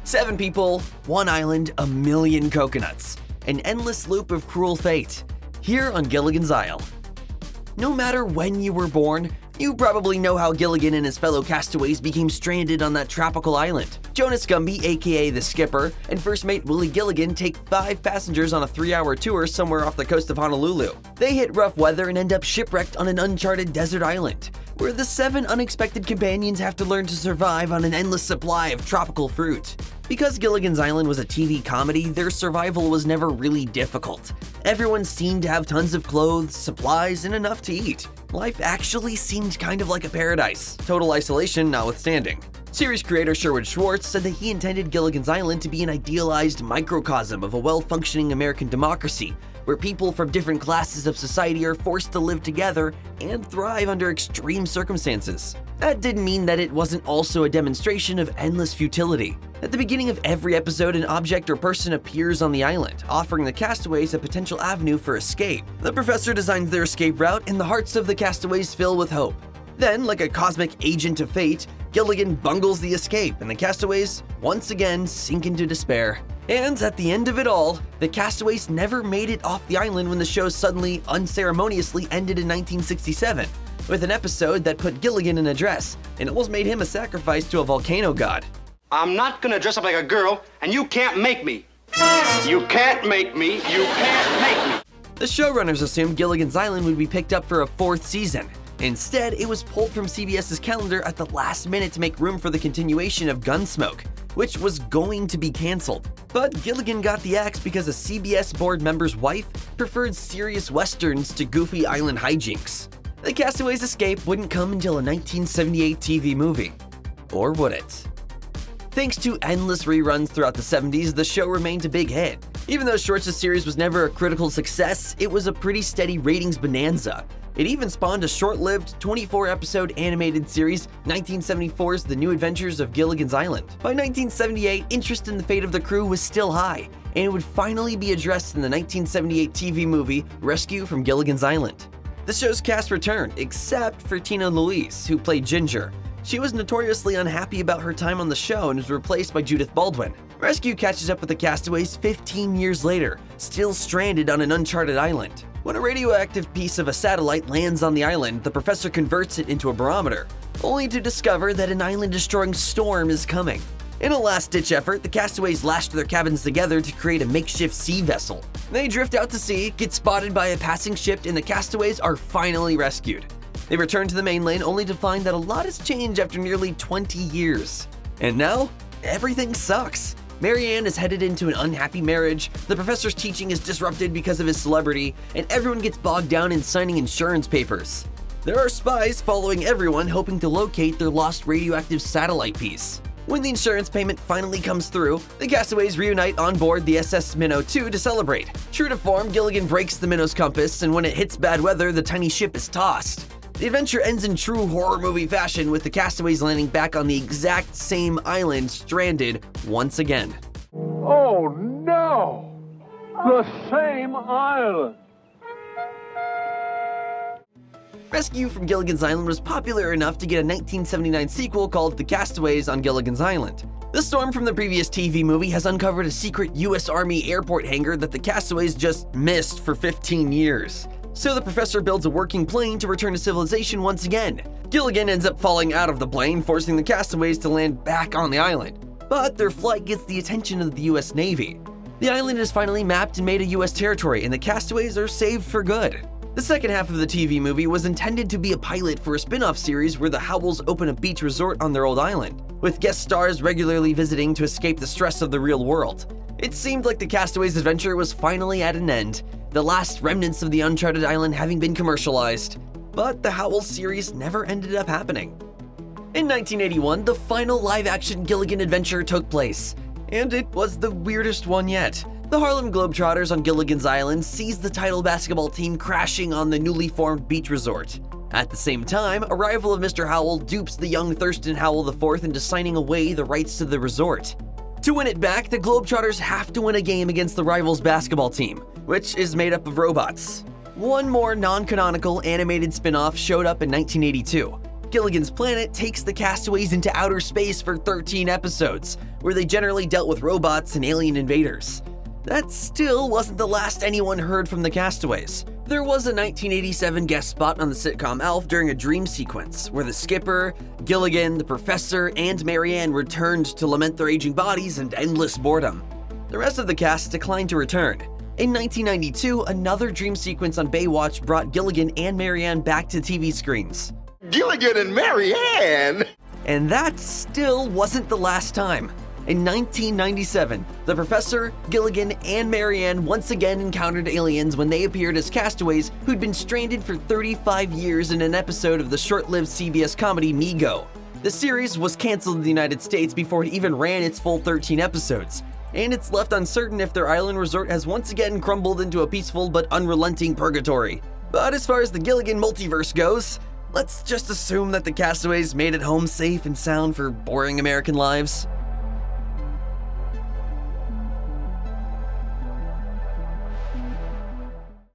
7 people, 1 island, a million coconuts. An endless loop of cruel fate. Here on Gilligan's Isle. No matter when you were born, you probably know how Gilligan and his fellow castaways became stranded on that tropical island. Jonas Gumby, aka the skipper, and first mate Willie Gilligan take 5 passengers on a 3-hour tour somewhere off the coast of Honolulu. They hit rough weather and end up shipwrecked on an uncharted desert island, where the 7 unexpected companions have to learn to survive on an endless supply of tropical fruit. Because Gilligan's Island was a TV comedy, their survival was never really difficult. Everyone seemed to have tons of clothes, supplies, and enough to eat. Life actually seemed kind of like a paradise, total isolation notwithstanding. Series creator Sherwood Schwartz said that he intended Gilligan's Island to be an idealized microcosm of a well-functioning American democracy, where people from different classes of society are forced to live together and thrive under extreme circumstances. That didn't mean that it wasn't also a demonstration of endless futility. At the beginning of every episode, an object or person appears on the island, offering the castaways a potential avenue for escape. The professor designs their escape route, and the hearts of the castaways fill with hope. Then, like a cosmic agent of fate, Gilligan bungles the escape, and the castaways once again sink into despair. And at the end of it all, the castaways never made it off the island when the show suddenly, unceremoniously ended in 1967, with an episode that put Gilligan in a dress and almost made him a sacrifice to a volcano god. I'm not gonna dress up like a girl, and you can't make me. You can't make me. You can't make me. The showrunners assumed Gilligan's Island would be picked up for a 4th season. Instead, it was pulled from CBS's calendar at the last minute to make room for the continuation of Gunsmoke, which was going to be canceled. But Gilligan got the axe because a CBS board member's wife preferred serious westerns to goofy island hijinks. The castaways' escape wouldn't come until a 1978 TV movie. Or would it? Thanks to endless reruns throughout the 70s, the show remained a big hit. Even though Schwartz's series was never a critical success, it was a pretty steady ratings bonanza. It even spawned a short-lived 24-episode animated series, 1974's The New Adventures of Gilligan's Island. By 1978, interest in the fate of the crew was still high, and it would finally be addressed in the 1978 TV movie Rescue from Gilligan's Island. The show's cast returned, except for Tina Louise, who played Ginger. She was notoriously unhappy about her time on the show and was replaced by Judith Baldwin. Rescue catches up with the castaways 15 years later, still stranded on an uncharted island. When a radioactive piece of a satellite lands on the island, the professor converts it into a barometer, only to discover that an island-destroying storm is coming. In a last-ditch effort, the castaways lash their cabins together to create a makeshift sea vessel. They drift out to sea, get spotted by a passing ship, and the castaways are finally rescued. They return to the mainland only to find that a lot has changed after nearly 20 years. And now, everything sucks. Marianne is headed into an unhappy marriage, the professor's teaching is disrupted because of his celebrity, and everyone gets bogged down in signing insurance papers. There are spies following everyone hoping to locate their lost radioactive satellite piece. When the insurance payment finally comes through, the castaways reunite on board the SS Minnow 2 to celebrate. True to form, Gilligan breaks the Minnow's compass, and when it hits bad weather, the tiny ship is tossed. The adventure ends in true horror movie fashion, with the castaways landing back on the exact same island, stranded once again. Oh no! The same island! Rescue from Gilligan's Island was popular enough to get a 1979 sequel called The Castaways on Gilligan's Island. The storm from the previous TV movie has uncovered a secret US Army airport hangar that the castaways just missed for 15 years. So the professor builds a working plane to return to civilization once again. Gilligan ends up falling out of the plane, forcing the castaways to land back on the island. But their flight gets the attention of the US Navy. The island is finally mapped and made a US territory, and the castaways are saved for good. The second half of the TV movie was intended to be a pilot for a spin-off series where the Howells open a beach resort on their old island, with guest stars regularly visiting to escape the stress of the real world. It seemed like the castaways' adventure was finally at an end, the last remnants of the uncharted island having been commercialized. But the Howells series never ended up happening. In 1981, the final live-action Gilligan adventure took place, and it was the weirdest one yet. The Harlem Globetrotters on Gilligan's Island sees the title basketball team crashing on the newly formed beach resort. At the same time, a rival of Mr. Howell dupes the young Thurston Howell IV into signing away the rights to the resort. To win it back, the Globetrotters have to win a game against the rival's basketball team, which is made up of robots. One more non-canonical animated spin-off showed up in 1982. Gilligan's Planet takes the castaways into outer space for 13 episodes, where they generally dealt with robots and alien invaders. That still wasn't the last anyone heard from the castaways. There was a 1987 guest spot on the sitcom Alf during a dream sequence, where the skipper, Gilligan, the professor, and Marianne returned to lament their aging bodies and endless boredom. The rest of the cast declined to return. In 1992, another dream sequence on Baywatch brought Gilligan and Marianne back to TV screens. Gilligan and Marianne! And that still wasn't the last time. In 1997, the professor, Gilligan, and Marianne once again encountered aliens when they appeared as castaways who'd been stranded for 35 years in an episode of the short-lived CBS comedy Me Go. The series was canceled in the United States before it even ran its full 13 episodes, and it's left uncertain if their island resort has once again crumbled into a peaceful but unrelenting purgatory. But as far as the Gilligan multiverse goes, let's just assume that the castaways made it home safe and sound for boring American lives.